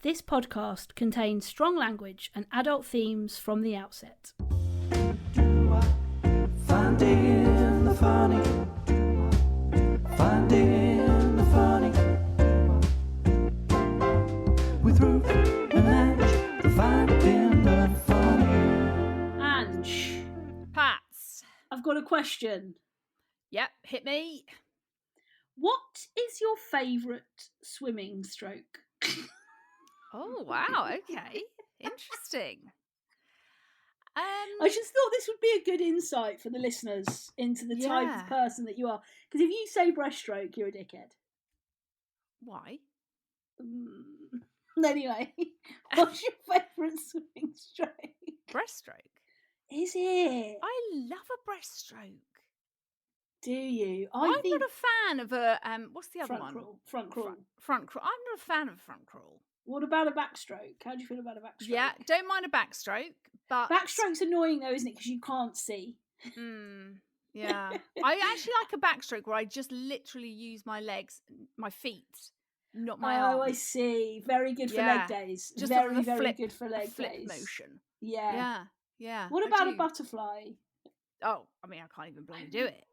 This podcast contains strong language and adult themes from the outset. Finding the funny. Finding the funny. With Ruth and Ange. Finding the funny. Ange, Pats. I've got a question. Yep, hit me. What is your favourite swimming stroke? Oh, wow, okay. Interesting. I just thought this would be a good insight for the listeners into the type of person that you are. Because if you say breaststroke, you're a dickhead. Why? Anyway, what's your favourite swimming stroke? Breaststroke. Is it? I love a breaststroke. Do you? I'm not a fan of a what's the other front one? Crawl. Front crawl. Front crawl. I'm not a fan of a front crawl. What about a backstroke? How do you feel about a backstroke? Yeah, don't mind a backstroke, but backstroke's annoying though, isn't it? Because you can't see. Yeah. I actually like a backstroke where I just literally use my legs, my feet, not my arms. Oh, I see. Very good for leg days. Just very flip, good for leg flip days. Motion. Yeah. Yeah. What about a butterfly? Oh, I mean, I can't even bloody do it.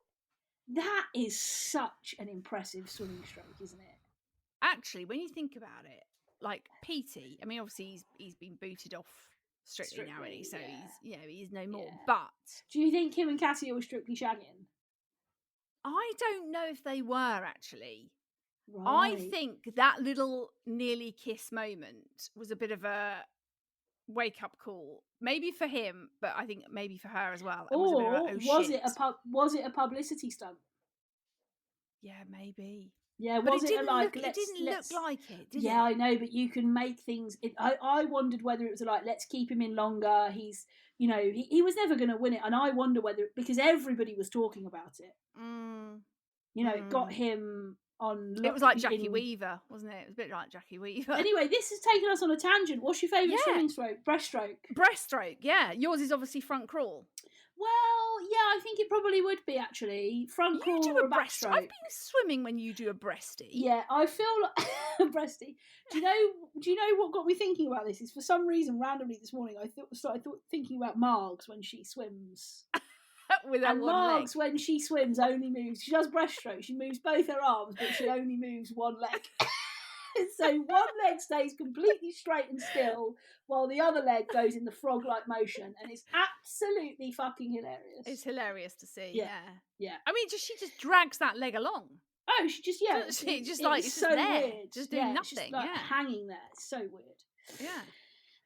That is such an impressive swimming stroke, isn't it? Actually, when you think about it, like Petey, I mean, obviously he's been booted off strictly now, isn't he? So he's no more. Yeah. But do you think him and Cassia were strictly shagging? I don't know if they were actually. Right. I think that little nearly kiss moment was a bit of a wake up call, maybe for him, but I think maybe for her as well. Was it a publicity stunt? Yeah, maybe. Yeah, but it didn't look like it, did it? Yeah, I know, but you can make things. I wondered whether it was like, let's keep him in longer. He's, he was never going to win it, and I wonder whether because everybody was talking about it. It got him on. It was like Jackie Weaver, wasn't it? It was a bit like Jackie Weaver. Anyway, this has taken us on a tangent. What's your favourite swimming stroke? Breaststroke. Breaststroke. Yeah, yours is obviously front crawl. Well, yeah, I think it probably would be actually front crawl or a backstroke. I've been swimming when you do a breasty. Yeah, I feel like a breasty. Do you know what got me thinking about this? Is for some reason randomly this morning I started thinking about Margs when she swims. With and Margs when she swims only moves. She does breaststroke. She moves both her arms, but she only moves one leg. So one leg stays completely straight and still while the other leg goes in the frog-like motion, and it's absolutely fucking hilarious. It's hilarious to see. Yeah. I mean, she just drags that leg along. Oh, she just it's so there, weird. Just doing nothing. Just hanging there. It's so weird. Yeah.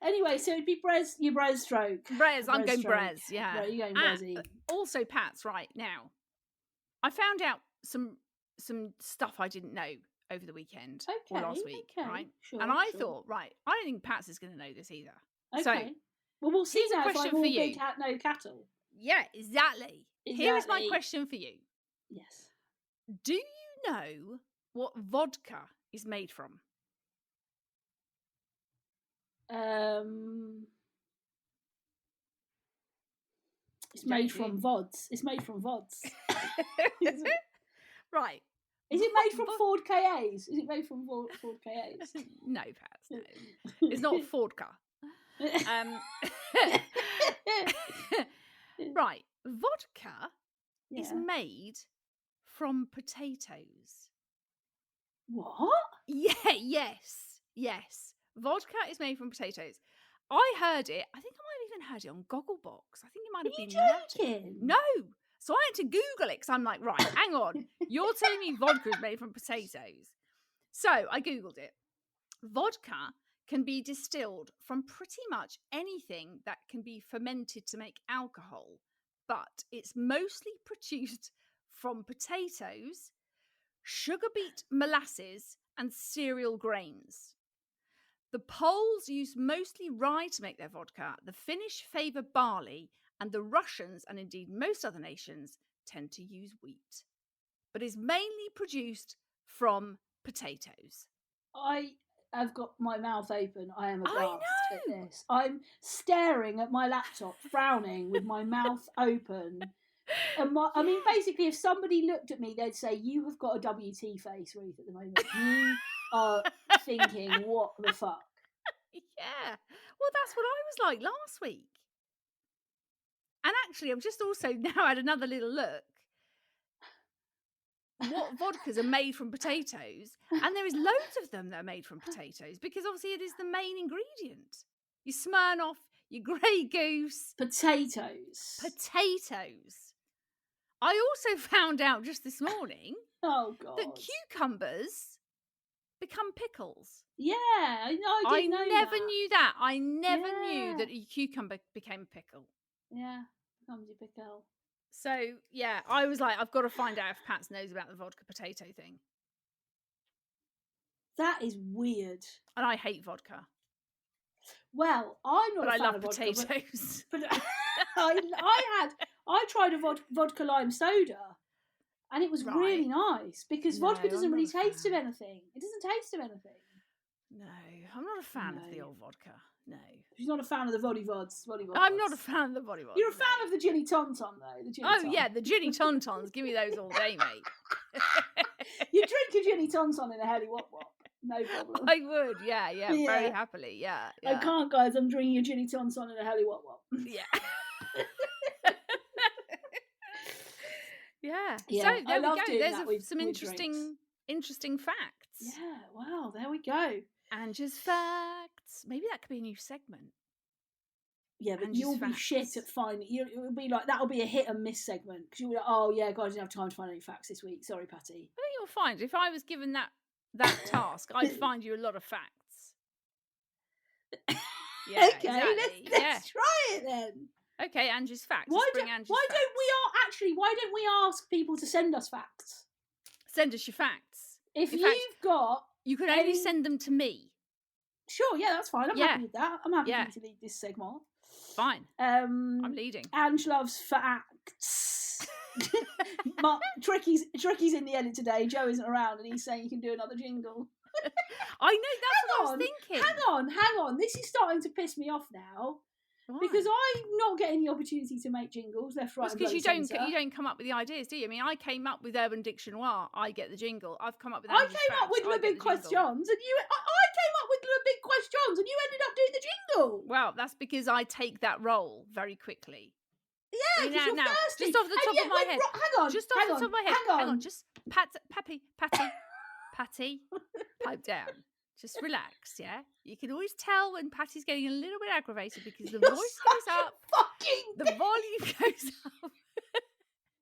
Anyway, so it'd be your breaststroke. I'm going Brez. Yeah. Right, you're going Brezzy. Also, Pats. Right now, I found out some stuff I didn't know over the weekend or last week, right? Sure, and I thought, right, I don't think Pats is going to know this either. Okay. So, well, we'll see now if I'm all big big hat, no cattle. Yeah, exactly. Here is my question for you. Yes. Do you know what vodka is made from? It's made from VODs. It's made from VODs. Right. Is it made from Ford KAs? Is it made from Ford KAs? No, Pats, no. It's not Fordka. Right. Vodka is made from potatoes. What? Yeah, yes. Vodka is made from potatoes. I heard it. I think I might have even heard it on Gogglebox. I think it might have been. Are you joking? No. So I had to Google it because I'm like, right, hang on. You're telling me vodka is made from potatoes. So I Googled it. Vodka can be distilled from pretty much anything that can be fermented to make alcohol, but it's mostly produced from potatoes, sugar beet molasses, and cereal grains. The Poles use mostly rye to make their vodka, the Finnish favour barley, and the Russians, and indeed most other nations, tend to use wheat. But is mainly produced from potatoes. I have got my mouth open. I am aghast at this. I'm staring at my laptop, frowning with my mouth open. And I mean, basically, if somebody looked at me, they'd say, you have got a WT face, Ruth, at the moment. You are thinking, what the fuck? Yeah. Well, that's what I was like last week. And actually, I've just also now had another little look. What vodkas are made from potatoes, and there is loads of them that are made from potatoes because obviously it is the main ingredient. Your Smirnoff, your Grey Goose, Potatoes. I also found out just this morning Oh God. that cucumbers become pickles. Yeah, I didn't know never that. knew that. I never knew Yeah. that a cucumber became a pickle. Yeah, becomes your pickle. So, yeah, I was like, I've got to find out if Pats knows about the vodka potato thing. That is weird. And I hate vodka. Well, I'm not But a I fan love of vodka, potatoes. but I tried a vodka lime soda, and it was really nice because vodka doesn't really taste of anything. It doesn't taste of anything. No, I'm not a fan of the old vodka. No. She's not a fan of the Voddy-Vods. I'm not a fan of the Voddy-Vods. You're a fan of the Ginny Tonton, though. The yeah, the Ginny Tontons. Give me those all day, mate. You drink a Ginny Tonton in a Helly Wop Wop. No problem. I would, yeah, very happily, yeah. I can't, guys. I'm drinking a Ginny Tonton in a Helly Wop Wop. Yeah. Yeah. Yeah, So there we go. There's some interesting facts. Yeah, wow, there we go. Ange's facts. Maybe that could be a new segment. Yeah, but Ange's you'll facts. be shit at finding. It'll be like that'll be a hit and miss segment because you'll be like, oh yeah, guys, I didn't have time to find any facts this week. Sorry, Patty. I think you'll find if I was given that task, I'd find you a lot of facts. Yeah, okay, exactly. let's try it then. Okay, Ange's facts. Why don't we ask people to send us facts? Send us your facts. If you've got, you could only send them to me. Sure, yeah, that's fine. I'm happy with that. I'm happy for you to lead this segment. Fine. I'm leading. Ange loves facts. Tricky's in the edit today. Joe isn't around, and he's saying you can do another jingle. I know, that's what I was thinking. Hang on. This is starting to piss me off now. Why? Because I'm not getting the opportunity to make jingles left, right, and because you don't come up with the ideas, do you? I mean, I came up with Urban Dictionary. I get the jingle. I've come up with. I came up with the big questions, and you. I came up with the big questions, and you ended up doing the jingle. Well, that's because I take that role very quickly. Yeah, because you're thirsty. Just off the top of my head. Hang on. Just off the top of my head. Hang on. Just Patty, pipe down. Just relax, yeah? You can always tell when Patty's getting a little bit aggravated because the voice goes up. The volume goes up.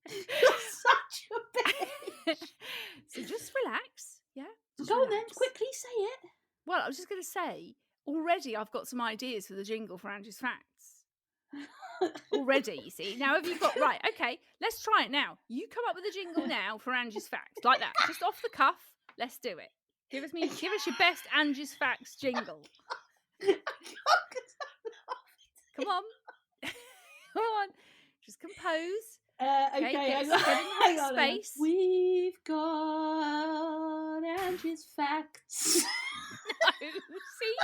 You're such a bitch. So just relax, yeah? Go on then, quickly say it. Well, I was just going to say, already I've got some ideas for the jingle for Ange's Facts. Already, you see. Now, have you got... Right, okay, let's try it now. You come up with a jingle now for Ange's Facts, like that. Just off the cuff. Let's do it. Give us your best Ange's Facts jingle. Come on. Come on. Just compose. Okay, hang on. Space. We've got Ange's Facts. No, see?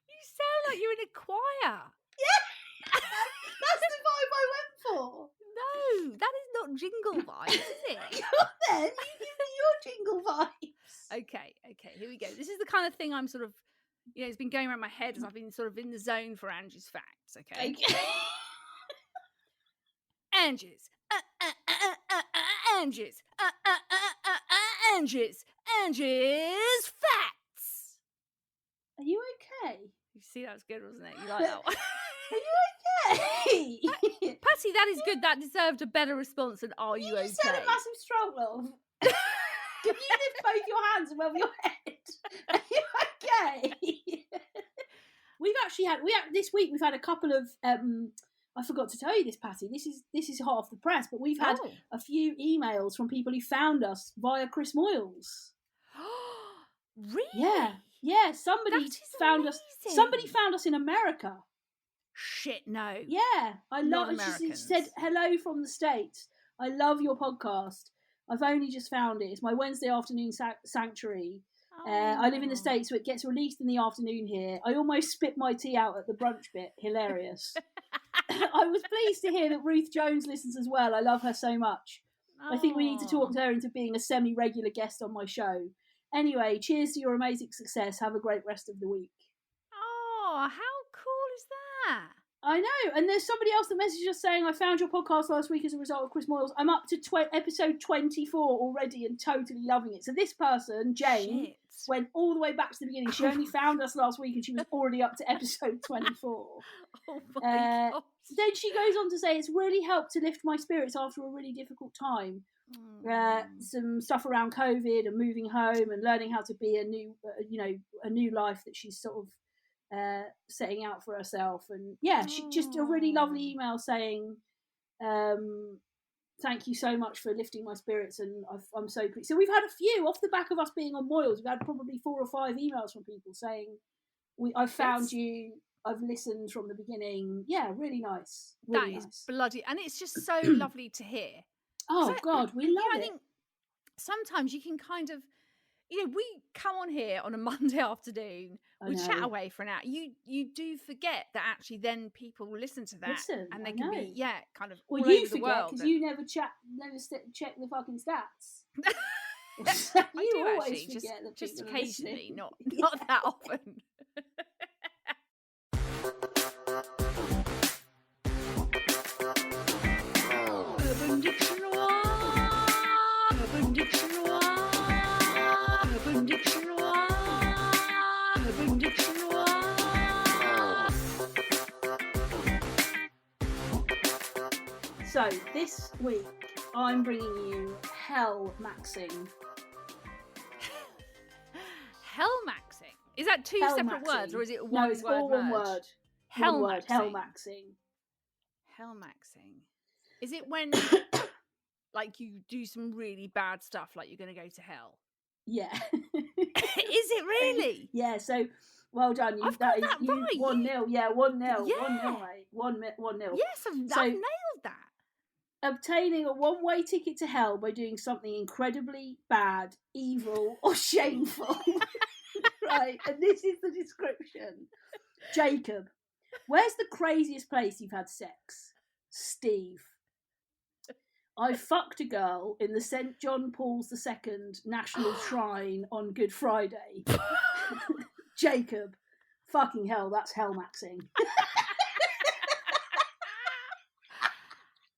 You sound like you're in a choir. Yeah, that's the vibe I went for. No, that is not jingle vibes, is it? Then you give me your jingle vibes. Okay, here we go. This is the kind of thing I'm sort of, it's been going around my head as I've been sort of in the zone for Ange's Facts, okay? Ange's. Ange's Facts. Are you okay? You see, that's good, wasn't it? You like that one? Are you okay? Patty, that is good. That deserved a better response than "Are you okay?" You just had a massive stroke, love. Can you lift both your hands above your head? Are you okay? We've actually had this week. We've had a couple of. I forgot to tell you this, Patty. This is hot off the press, but we've had a few emails from people who found us via Chris Moyles. Really? Yeah. Somebody found us. Somebody found us in America. Shit, no. Yeah, I love it. She said, hello from the States. I love your podcast. I've only just found it. It's my Wednesday afternoon sanctuary. I live in the States, so it gets released in the afternoon here. I almost spit my tea out at the brunch bit. Hilarious. I was pleased to hear that Ruth Jones listens as well. I love her so much. I think we need to talk to her into being a semi-regular guest on my show. Anyway, cheers to your amazing success. Have a great rest of the week. Oh, how cool is that? I know. And there's somebody else that messaged us saying, I found your podcast last week as a result of Chris Moyles. I'm up to episode 24 already and totally loving it. So this person, Jane, Shit. went all the way back to the beginning. She only found us last week and she was already up to episode 24. Oh my gosh. Then she goes on to say, it's really helped to lift my spirits after a really difficult time. Some stuff around COVID and moving home and learning how to be a new life that she's sort of setting out for herself. And yeah, she just a really lovely email saying, thank you so much for lifting my spirits, and I'm so pleased. So we've had a few off the back of us being on Moyles. We've had probably 4 or 5 emails from people saying, I found you, I've listened from the beginning. Yeah, really nice. Really That is nice. bloody, and it's just so lovely to hear. Oh God, we love I it. think sometimes you can kind of, we come on here on a Monday afternoon, we chat away for an hour. You do forget that actually then people will listen to that, and they can be kind of all well, you over the forget world. because you never check the fucking stats. I You do always actually, forget that just people are occasionally, listening. not that often. Urban Dictionary. Urban Dictionary. Urban Dictionary. Urban Dictionary. So this week I'm bringing you hell maxing. Hell maxing. Is that 2 Hell separate maxing. words, or is it one No, it's word? all one word. Hell One word. maxing. Hell maxing. Hell maxing. Is it when like you do some really bad stuff, like you're going to go to hell? Yeah. Is it really? Yeah. So well done. I've got that you right. 1-0. Yeah, 1-0. Yeah. 1-0, mate. 1-0. Yes, I've nailed that. Obtaining a one-way ticket to hell by doing something incredibly bad, evil, or shameful. Right, and this is the description. Jacob, where's the craziest place you've had sex? Steve, I fucked a girl in the St. John Paul's II National Shrine on Good Friday. Jacob, fucking hell, that's hell maxing.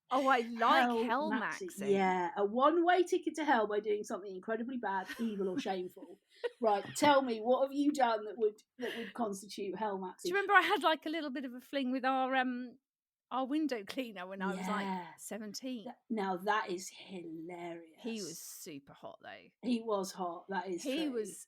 Oh, I like hell maxing. Yeah, a one-way ticket to hell by doing something incredibly bad, evil, or shameful. Right, tell me, what have you done that would constitute hell maxing? Do you remember I had like a little bit of a fling with our window cleaner when I was like 17? Now that is hilarious. He was super hot though. He was hot. That is He true. was,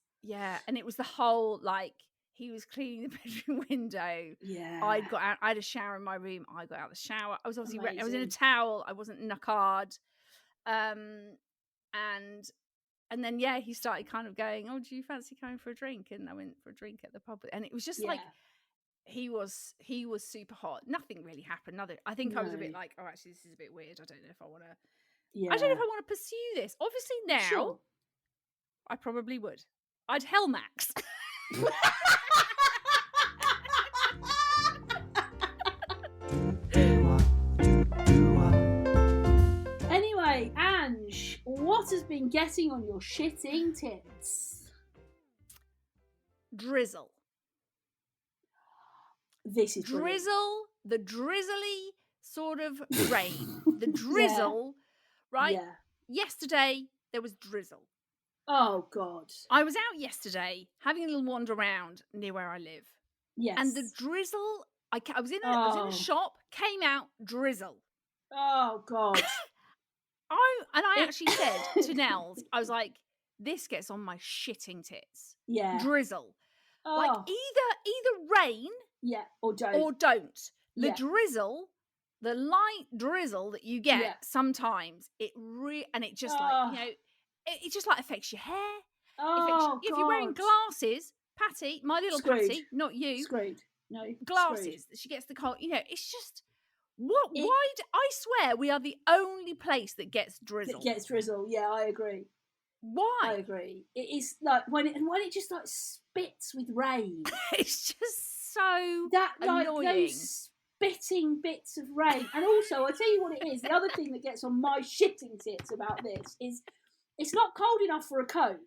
and it was the whole like. He was cleaning the bedroom window. Yeah. I had a shower in my room. I got out of the shower. I was obviously I was in a Amazing. towel. I wasn't knackard. And then he started kind of going, "Oh, do you fancy coming for a drink?" And I went for a drink at the pub, and it was just like he was super hot. Nothing really happened. I think I was a bit like, "Oh, actually, this is a bit weird. I don't know if I want to. I don't know if I want to pursue this." Obviously, now I probably would. I'd hell max. Anyway, Ange, what has been getting on your shitting tits? Drizzle. This is brilliant. Drizzle, the drizzly sort of rain. The drizzle, right? Yeah. Yesterday, there was drizzle. Oh, God. I was out yesterday having a little wander around near where I live. Yes. And the drizzle, I was in a shop, came out, drizzle. Oh, God. I actually said to Nels, I was like, this gets on my shitting tits. Yeah. Drizzle. Oh. Like either rain or don't. The Yeah. drizzle, the light drizzle that you get sometimes, it just like, it just like affects your hair. Oh, if you're wearing glasses, Patty, my little Screwed. Patty, not you. Screwed. No. Glasses. Screwed. She gets the cold. It's just I swear we are the only place that gets drizzle. It gets drizzle. Yeah, I agree. Why? I agree. It is like when it just like spits with rain. It's just so That like annoying. those spitting bits of rain. And also, I tell you what it is. The other thing that gets on my shitting tits about this is it's not cold enough for a coat.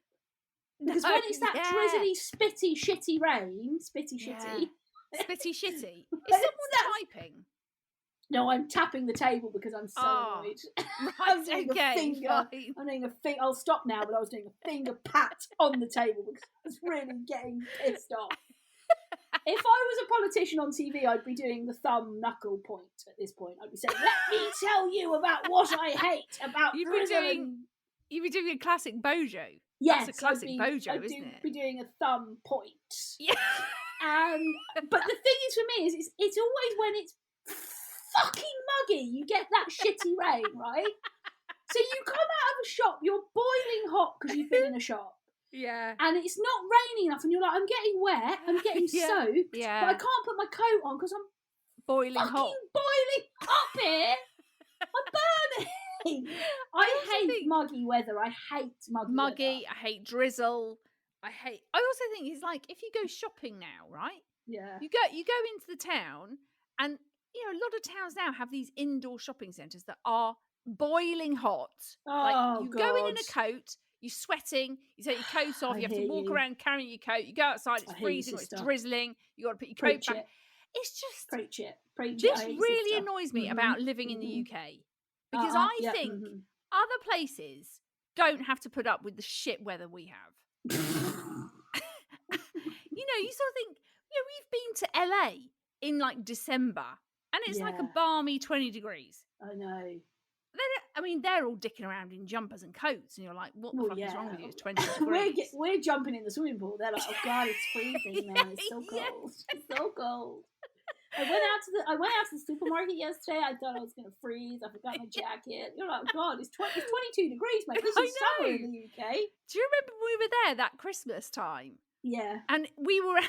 Because when it's that drizzly, spitty, shitty rain, spitty, Yeah. shitty. Spitty shitty. Is When someone it's typing? No, I'm tapping the table because I'm so annoyed. I'm Right, doing a okay, finger. fine. I'm doing a finger. I'll stop now, but I was doing a finger pat on the table because I was really getting pissed off. If I was a politician on TV, I'd be doing the thumb knuckle point at this point. I'd be saying, "Let me tell you about what I hate about You'd be Drizzle doing- and-" You'd be doing a classic Bojo. Yes, That's a classic I'd Bojo, isn't it? Be doing a thumb point. Yeah. But the thing is, for me, is it's always when it's fucking muggy. You get that shitty rain, right? So you come out of a shop, you're boiling hot because you've been in a shop. Yeah. And it's not raining enough, and you're like, I'm getting wet, I'm getting soaked, Yeah. but I can't put my coat on because I'm Boiling fucking hot. boiling up here. I'm burning. I also hate think- muggy weather. I hate muggy Muggy. weather. I hate drizzle. I also think it's like if you go shopping now, right? Yeah. You go into the town, and you know a lot of towns now have these indoor shopping centres that are boiling hot. Like Oh, you go in a God. coat, you're sweating, you take your coat off, I you have to hear walk you. around carrying your coat. You go outside, it's I hear you, freezing, or it's sister. drizzling. You got to put your Preach coat back. it. It's just Preach it. Preach it. this I hate you, really sister. annoys me Mhm, about living in the mhm. UK because Uh-uh, I yeah, think mhm. other places don't have to put up with the shit weather we have. You know, you sort of think, you know, we've been to LA in like December and it's like a Yeah. balmy 20 degrees. I know. They're all dicking around in jumpers and coats, and you're like, what the Well, fuck is wrong yeah. with you? It's 20 degrees. We're jumping in the swimming pool. They're like, oh God, it's freezing, man. It's so Yeah. cold. It's so cold. I went out to the supermarket yesterday. I thought I was going to freeze. I forgot my jacket. You're like, oh God, it's 22 degrees, mate. This I is summer in know. the UK. Do you remember when we were there that Christmas time? Yeah. And we were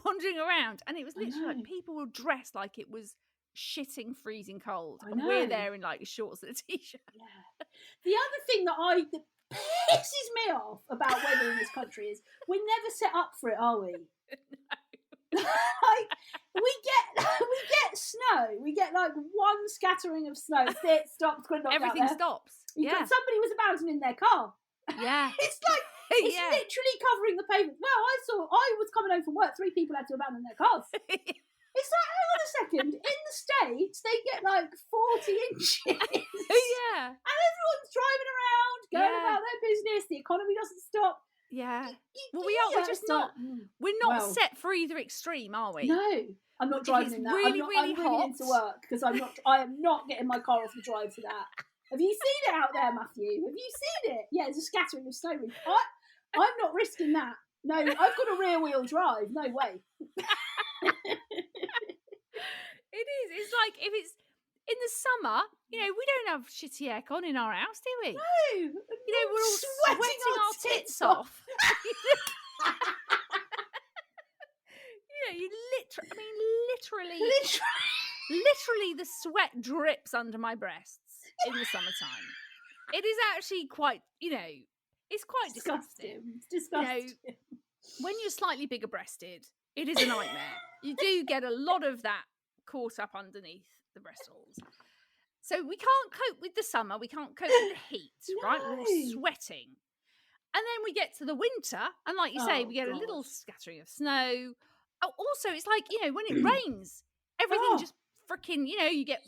wandering around, and it was I literally know. like people were dressed like it was shitting, freezing cold, I and we're know. there in like shorts and a t-shirt. Yeah. The other thing that pisses me off about weather in this country is we're never set up for it, are we? Like we get snow. We get like one scattering of snow. It stops. Everything stops. Yeah, Somebody was abandoning their car. yeah, It's like it's yeah. literally covering the pavement. Well, I was coming home from work. 3 people had to abandon their cars. It's like, hang on a second. In the States, they get like 40 inches. Yeah, And everyone's driving around, going Yeah. about their business. The economy doesn't stop. yeah. Well, Yeah, we're just it's not. like, We're not well, set for either extreme, are we? No, I'm not If driving it's in that. really, I'm really bringing it into hot- work because I am not getting my car off the drive for that. Have you seen it out there, Matthew? Have you seen it? Yeah, it's a scattering of snow. I'm not risking that. No, I've got a rear wheel drive. No way. It is. It's like if it's in the summer, you know, we don't have shitty aircon in our house, do we? No, You know, we're all sweating our tits off. off. You know, literally, literally the sweat drips under my breasts in the summertime. It is actually quite, you know, it's quite disgusting. It's disgusting. When you're slightly bigger breasted, it is a nightmare. You do get a lot of that caught up underneath the breastholes. So we can't cope with the summer. We can't cope with the heat, right? We're all No. sweating. And then we get to the winter, and like you say, Oh, we get a little God. scattering of snow. Oh, also, it's like, you know, when it rains, everything Oh. just freaking, you know, you get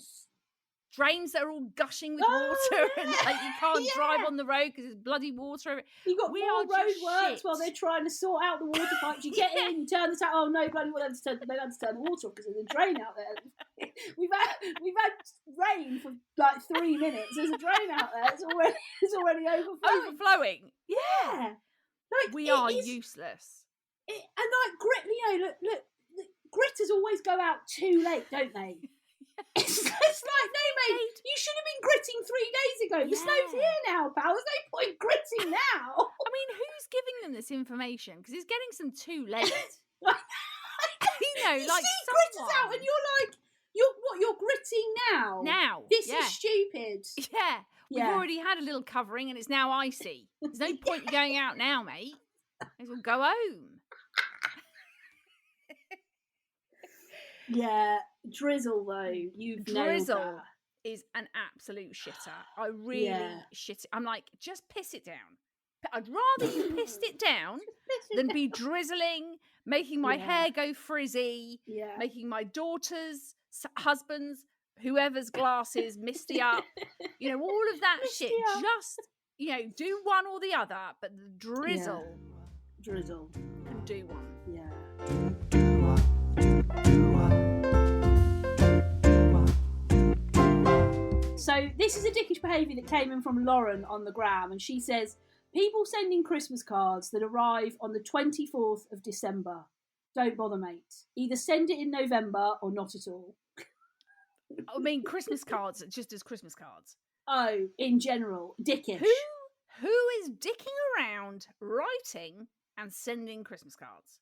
drains that are all gushing with Oh, water, and yeah. like you can't drive Yeah. on the road because there's bloody water. You've got We more are road just works shit. while they're trying to sort out the water pipes. You get in, you turn the tap. Oh no, bloody well, they had to turn the water off because there's a drain out there. We've had rain for like 3 minutes. There's a drain out there. It's already overflowing. Overflowing. Yeah, like We it are is- useless. and like grit. You know, look, gritters always go out too late, don't they? It's like, no, mate, you should have been gritting 3 days ago. The snow's Yeah. here now, pal. There's no point gritting now. I mean, who's giving them this information? Because it's getting some too late. You know, You like see gritters out, someone- and you're like, you're gritting now. now. This yeah. is stupid. Yeah. We've Yeah. already had a little covering and it's now icy. There's no point in going out now, mate. May as well go home. Yeah, drizzle though. You've nailed Drizzle that. is an absolute shitter. I really Yeah. shit it. I'm like, just piss it down. I'd rather you pissed it down than be drizzling, making my hair go frizzy, making my daughter's husband's, whoever's glasses misty up, all of that Misty shit. up. Just, do one or the other, but the drizzle can do one. Yeah. So this is a dickish behaviour that came in from Lauren on the gram, and she says, people sending Christmas cards that arrive on the 24th of December. Don't bother, mate. Either send it in November or not at all. I mean, Christmas cards, just as Christmas cards. Oh, in general, dickish. Who is dicking around writing and sending Christmas cards?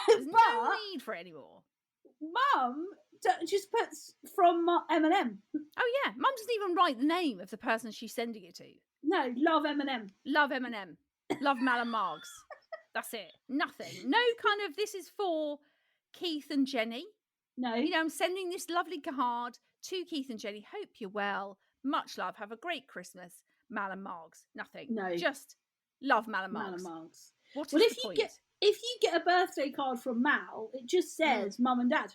There's no need for it anymore. Mum just puts from M&M. Oh yeah, Mum doesn't even write the name of the person she's sending it to. No, love M&M. Love M&M. Love Malin Margs. That's it. Nothing. No kind of, this is for Keith and Jenny. No. I'm sending this lovely card to Keith and Jenny. Hope you're well. Much love. Have a great Christmas. Malin Margs. Nothing. No. Just love Malin Margs. Malin Margs. What is the point? If you get a birthday card from Mal, it just says Mum and Dad.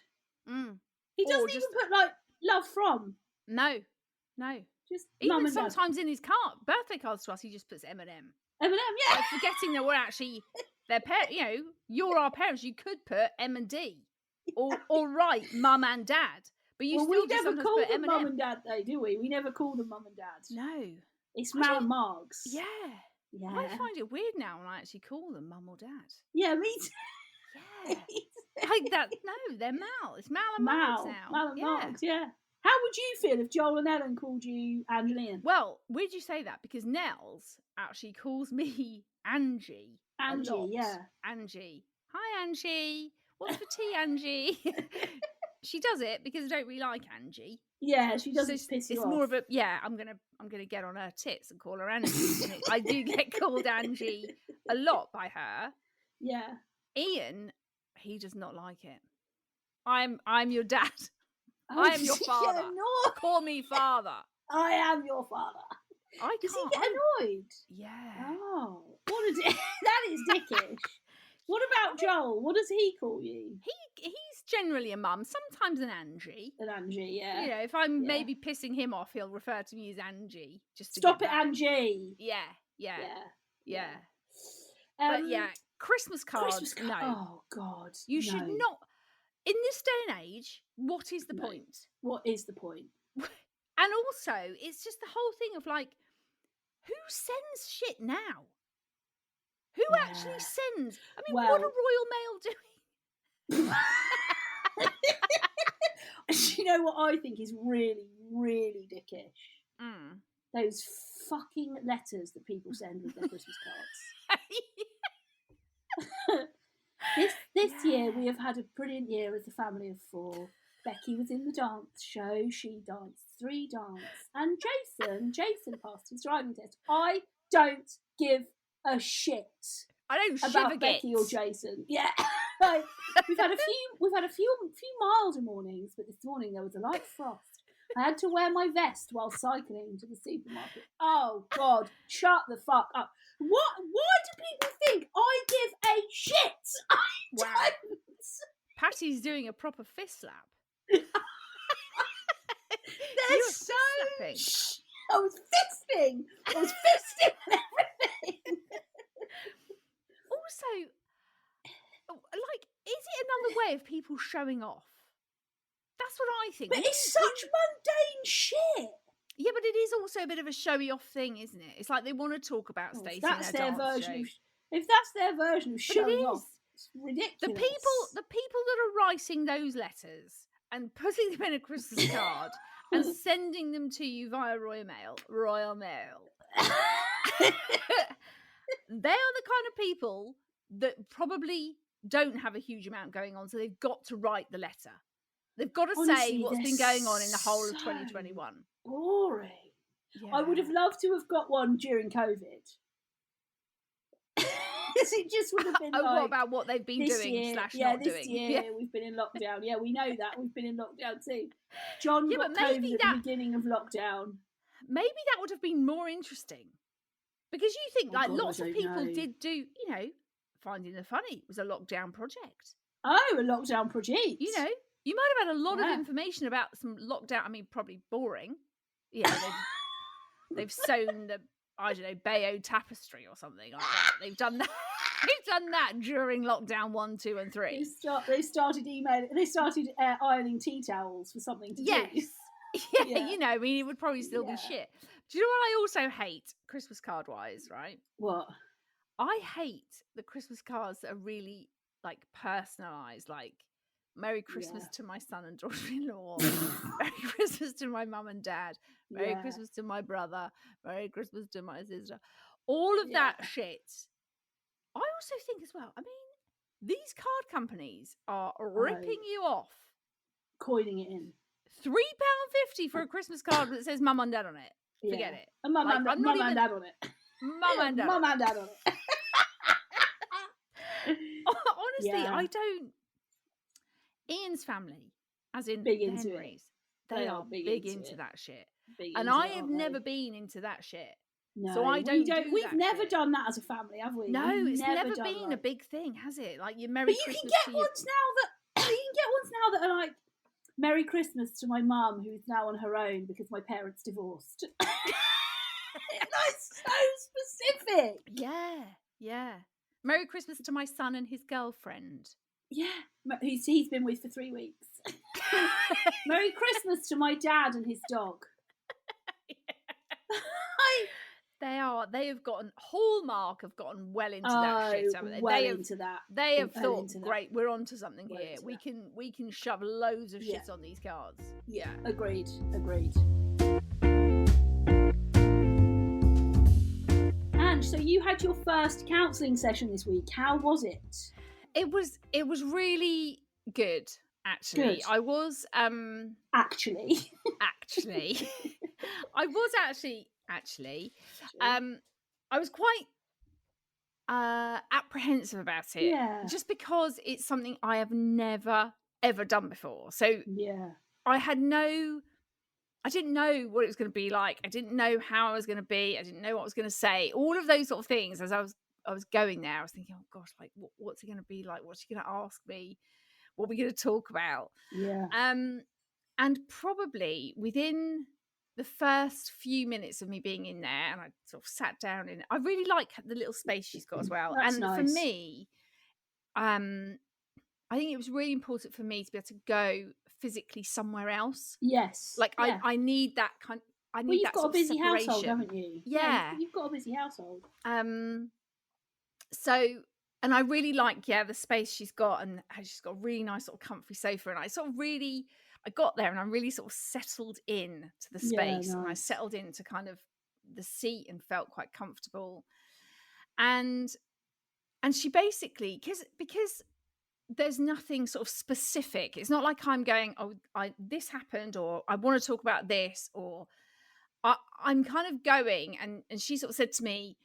He doesn't even put like love from. No. Just even Mum and sometimes in his birthday cards to us, he just puts M&M. M&M, yeah. Like forgetting that we're actually their parents. You're our parents. You could put M and D, or write Mum and Dad. But you still we never call put them M&M. Mum and Dad, though, do we? We never call them Mum and Dad. No, it's Mal and Margs. Yeah. I find it weird now when I actually call them Mum or Dad. Yeah, me too. Yeah. Like that. No, they're Mal. It's Mal and Margs now. Mal and Margs, yeah. How would you feel if Joel and Ellen called you Angeline? Well, where'd you say that? Because Nels actually calls me Angie. Angie, yeah. Angie. Hi, Angie. What's for tea, Angie? She does it because I don't really like Angie. Yeah, she doesn't piss you off. It's more of a I'm gonna get on her tits and call her Angie. I do get called Angie a lot by her. Yeah. Ian, he does not like it. I'm your dad. I am your father. Call me father. I am your father. Does he get annoyed? Yeah. Oh, that is dickish. What about Joel? What does he call you? He's generally a mum, sometimes an Angie. An Angie, yeah. If I'm maybe pissing him off, he'll refer to me as Angie. Just to Stop it, Angie. Yeah. But yeah, Christmas cards. No. Oh God. You should not. In this day and age, what is the point? What is the point? And also, it's just the whole thing of like, who sends shit now? Who actually sends? I mean, what are Royal Mail doing? You know what I think is really, really dickish? Those fucking letters that people send with their Christmas cards. This year we have had a brilliant year as a family of 4. Becky was in the dance show. She danced 3 dance. And Jason passed his driving test. I don't give a shit. I don't about Becky or Jason. Yeah. Like, we've had a few milder mornings, but this morning there was a light frost. I had to wear my vest while cycling to the supermarket. Oh God, shut the fuck up. Why do people think I give a shit? I don't. Patty's doing a proper fist slap. They're so I was fisting and everything. Also, like, is it another way of people showing off? That's what I think. But it's such mundane shit. Yeah, but it is also a bit of a showy off thing, isn't it? It's like they want to talk about Stacey in their dance show. If that's their version of showing off, it's ridiculous. The people that are writing those letters and putting them in a Christmas card and sending them to you via Royal Mail, they are the kind of people that probably don't have a huge amount going on, so they've got to write the letter. They've got to say what's been going on in the whole of 2021. Boring. Yeah. I would have loved to have got one during COVID. Because it just would have been what about what they've been doing / not doing? This year we've been in lockdown. Yeah, we know that. We've been in lockdown too. John got COVID at the beginning of lockdown. Maybe that would have been more interesting. Because you think Oh, like God, I lots of don't people know. did do, you know, Finding the Funny was a lockdown project. Oh, a lockdown project. You know, you might have had a lot of Yeah. information about some lockdown. I mean, probably boring. You know, they've sewn the, I don't know, Bayeux tapestry or something like that. They've done that. They've done that during lockdown 1, 2, and 3. They started emailing. They started ironing tea towels for something to do. Yes. Yeah, Yeah. you know, I mean, it would probably still be Yeah. shit. Do you know what I also hate Christmas card wise, right? What? I hate the Christmas cards that are really like personalised, like Merry Christmas to my son and daughter-in-law, Merry Christmas to my mum and dad, Merry Yeah. Christmas to my brother, Merry Christmas to my sister. All of Yeah. that shit. I also think as well, I mean, these card companies are ripping you off. Coining it in. £3.50 for a Christmas card that says mum and dad on it. Forget it. And mum Like, and I'm not mum and even- dad on it. Mum and dad. Mum and dad on it. Honestly, Yeah. I don't. Ian's family, as in Big the into it. Henrys, they are big into it. that shit. Big And into I it, have aren't never they? been into that shit. No, so I we don't do We've that never shit. done that as a family, have we? No, We've it's never done, been a like... big thing, has it? Like your Merry But you Christmas can get to your... ones now that you can get ones now that are like Merry Christmas to my mum, who's now on her own because my parents divorced. That's so specific. Yeah, yeah. Merry Christmas to my son and his girlfriend. Yeah, he's been with for 3 weeks. Merry Christmas to my dad and his dog. They have gotten Hallmark have gotten well into that shit, haven't they? Well they have, into that. They have Well thought, into that. great, we're onto something Well here. into We can shove loads of Yeah. shit on these cards. Yeah, agreed. Ange, so you had your first counselling session this week. How was it? It was really good, actually. Good. I was Actually. I was actually I was quite apprehensive about it. Yeah. Just because it's something I have never ever done before. So Yeah. I didn't know what it was going to be like. I didn't know how I was going to be. I didn't know what I was going to say. All of those sort of things. As I was going there, I was thinking, oh gosh, like what's it going to be like? What's she going to ask me? What are we going to talk about? Yeah. And probably within the first few minutes of me being in there, and I sort of sat down in, I really like the little space she's got as well. That's and nice. For me, I think it was really important for me to be able to go physically somewhere else. Yes. Like yeah. I need that kind. I need that got a sort busy of separation. household, haven't you? Yeah. You've got a busy household. So, and I really like, the space she's got, and she's got a really nice sort of comfy sofa, and I got there and I really sort of settled in to the space. Yeah, And I nice. settled into kind of the seat and felt quite comfortable. And she basically, because there's nothing sort of specific. It's not like I'm going, oh, this happened, or I want to talk about this, or I'm kind of going, and she sort of said to me,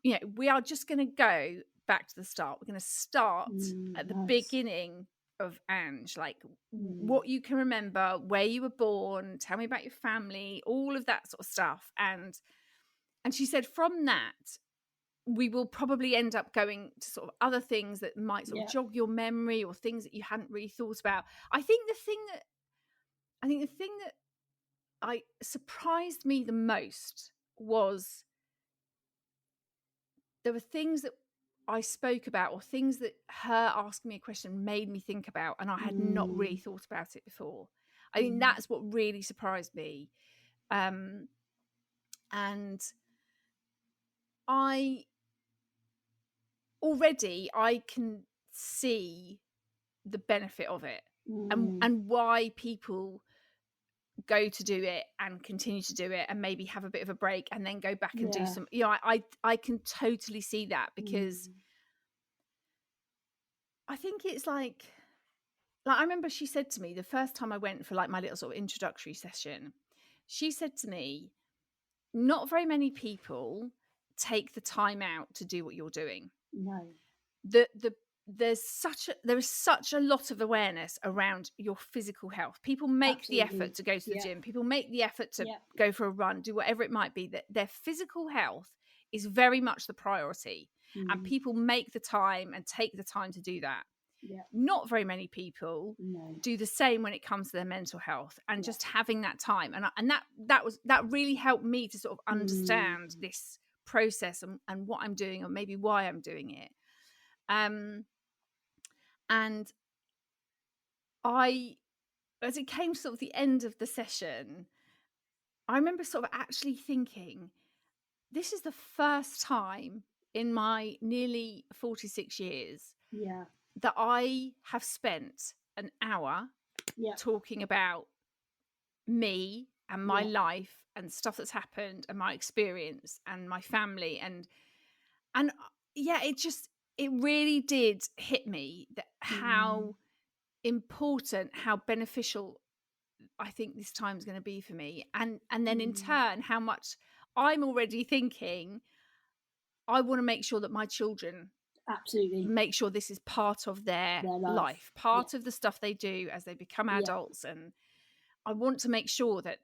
you know, we are just going to go back to the start. We're going to start at the nice. beginning of Ange, like what you can remember, where you were born, tell me about your family, all of that sort of stuff. And she said from that, we will probably end up going to sort of other things that might sort of jog your memory, or things that you hadn't really thought about. I think the thing that I surprised me the most was there were things that I spoke about, or things that her asking me a question made me think about, and I had not really thought about it before. I think that's what really surprised me. And I can see the benefit of it, and why people go to do it and continue to do it, and maybe have a bit of a break and then go back and do some, you know, I can totally see that, because I think it's like I remember she said to me the first time I went for like my little sort of introductory session, she said to me, not very many people take the time out to do what you're doing. No. There is such a lot of awareness around your physical health. People make the effort to go to the gym. People make the effort to go for a run, do whatever it might be. That their physical health is very much the priority, and Mm. people make the time and take the time to do that. Yeah. Not very many people No. do the same when it comes to their mental health, and Yeah. just having that time, and that really helped me to sort of understand this process and what I'm doing, or maybe why I'm doing it. And I, as it came to sort of the end of the session, I remember sort of actually thinking, this is the first time in my nearly 46 years Yeah. that I have spent an hour Yeah. talking about me and my Yeah. life and stuff that's happened and my experience and my family, and yeah, it really did hit me that how important, how beneficial I think this time is going to be for me, and then in turn how much I'm already thinking I want to make sure that my children Absolutely. make sure this is part of their life. life, part of the stuff they do as they become adults, and I want to make sure that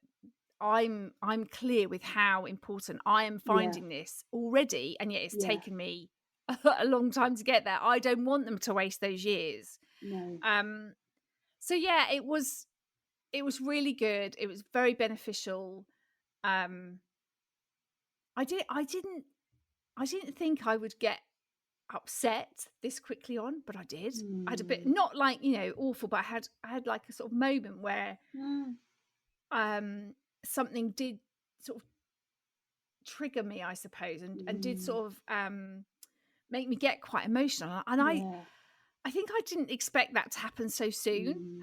I'm clear with how important I am finding this already, and yet it's taken me a long time to get there. I don't want them to waste those years. No. So yeah, it was really good. It was very beneficial. I didn't think I would get upset this quickly on, but I did. I had a bit, not like, awful, but I had like a sort of moment where something did sort of trigger me, I suppose, and did sort of make me get quite emotional, and I think I didn't expect that to happen so soon.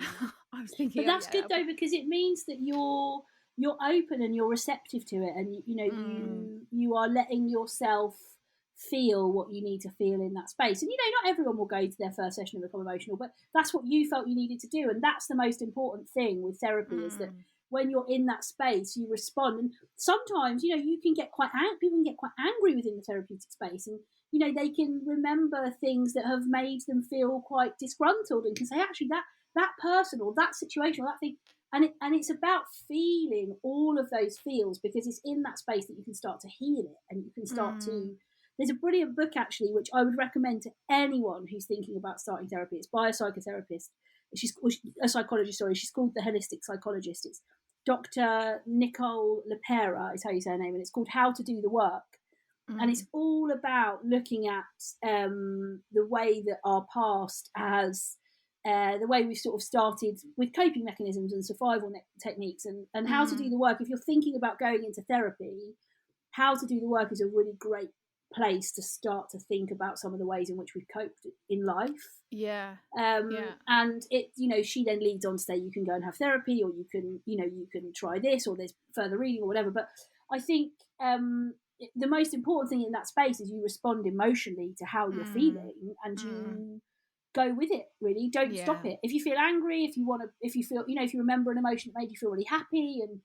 I was thinking, but that's good though, because it means that you're open and you're receptive to it, and you are letting yourself feel what you need to feel in that space. And not everyone will go to their first session and become emotional, but that's what you felt you needed to do, and that's the most important thing with therapy, is that when you're in that space you respond. And sometimes you can get people can get quite angry within the therapeutic space, and they can remember things that have made them feel quite disgruntled, and can say, actually, that person or that situation or that thing, and it's about feeling all of those feels, because it's in that space that you can start to heal it, and you can start to. There's a brilliant book actually which I would recommend to anyone who's thinking about starting therapy. It's by a psychotherapist. She's a psychologist. Sorry, she's called The Holistic Psychologist. It's Dr. Nicole LePera is how you say her name, and it's called How to Do the Work. And it's all about looking at the way that our past has, the way we've sort of started with coping mechanisms and survival techniques, and how to do the work. If you're thinking about going into therapy, How to Do the Work is a really great place to start to think about some of the ways in which we've coped in life. And it, she then leads on to say you can go and have therapy, or you can try this, or there's further reading or whatever. But I think the most important thing in that space is you respond emotionally to how you're feeling, and you go with it. Really, don't stop it. If you feel angry, if you feel, if you remember an emotion that made you feel really happy, and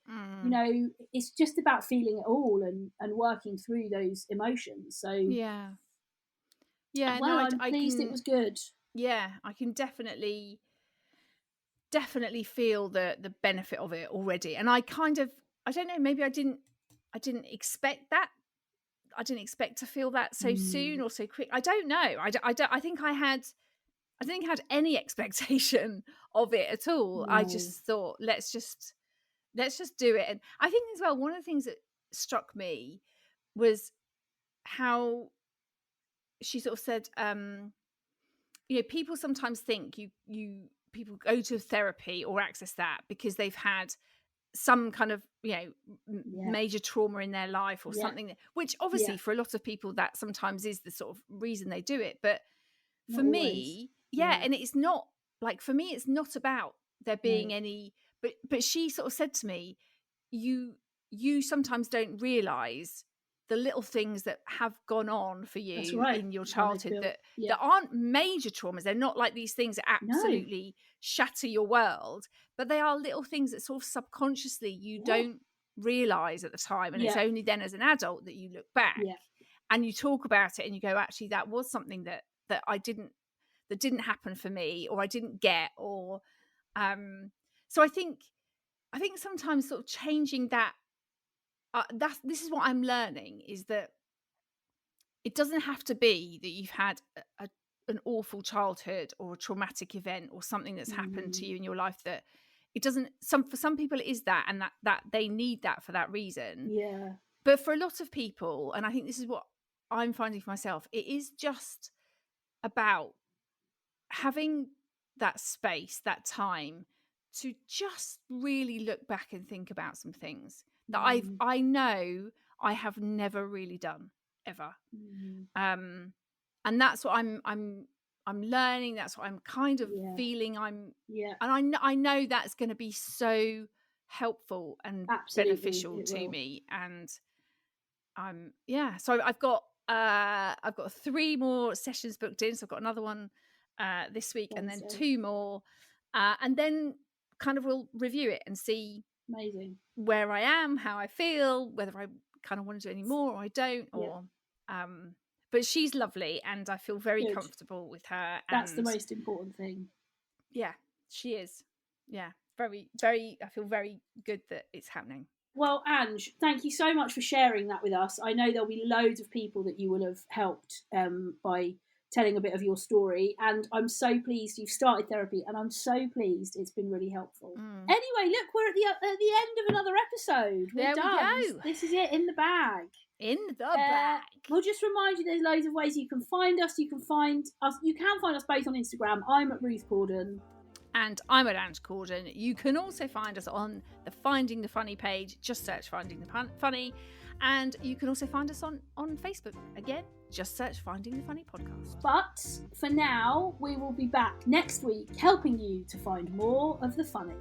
it's just about feeling it all and working through those emotions. So I'm pleased it was good. I can definitely feel the benefit of it already, and I don't know, maybe I didn't expect that. I didn't expect to feel that so soon or so quick. I don't know. I think I didn't have any expectation of it at all. No. I just thought, let's just do it. And I think as well, one of the things that struck me was how she sort of said, people sometimes think people go to therapy or access that because they've had some kind of major trauma in their life or something, which obviously for a lot of people that sometimes is the sort of reason they do it. But for me, and it's not like, for me, it's not about there being any, but she sort of said to me, you sometimes don't realize the little things that have gone on for you in your childhood that aren't major traumas. They're not like these things that absolutely shatter your world, but they are little things that sort of subconsciously you don't realize at the time, and it's only then as an adult that you look back and you talk about it and you go, actually, that was something that didn't happen for me, or I didn't get, or so I think sometimes sort of changing that, this is what I'm learning, is that it doesn't have to be that you've had an awful childhood or a traumatic event or something that's happened to you in your life, that it doesn't, for some people it is that, and that they need that for that reason. Yeah. But for a lot of people, and I think this is what I'm finding for myself, it is just about having that space, that time to just really look back and think about some things that I know I have never really done ever. And that's what I'm learning. That's what I'm kind of feeling. And I know that's going to be so helpful and beneficial to me. And so I've got 3 more sessions booked in. So I've got another one this week, and then 2 more, and then kind of we'll review it and see where I am, how I feel, whether I kind of want to do any more or I don't, or but she's lovely and I feel very comfortable with her. That's the most important thing. Yeah, she is. Yeah, very, very, I feel very good that it's happening. Well, Ange, thank you so much for sharing that with us. I know there'll be loads of people that you will have helped by telling a bit of your story, and I'm so pleased you've started therapy, and I'm so pleased it's been really helpful. Anyway, look, we're at the end of another episode. We're done. We go. This is it, in the bag. In the bag. We'll just remind you there's loads of ways you can find us. You can find us both on Instagram. I'm at Ruth Corden. And I'm at Ange Corden. You can also find us on the Finding the Funny page. Just search Finding the Funny. And you can also find us on Facebook. Again, just search Finding the Funny podcast. But for now, we will be back next week helping you to find more of the funny.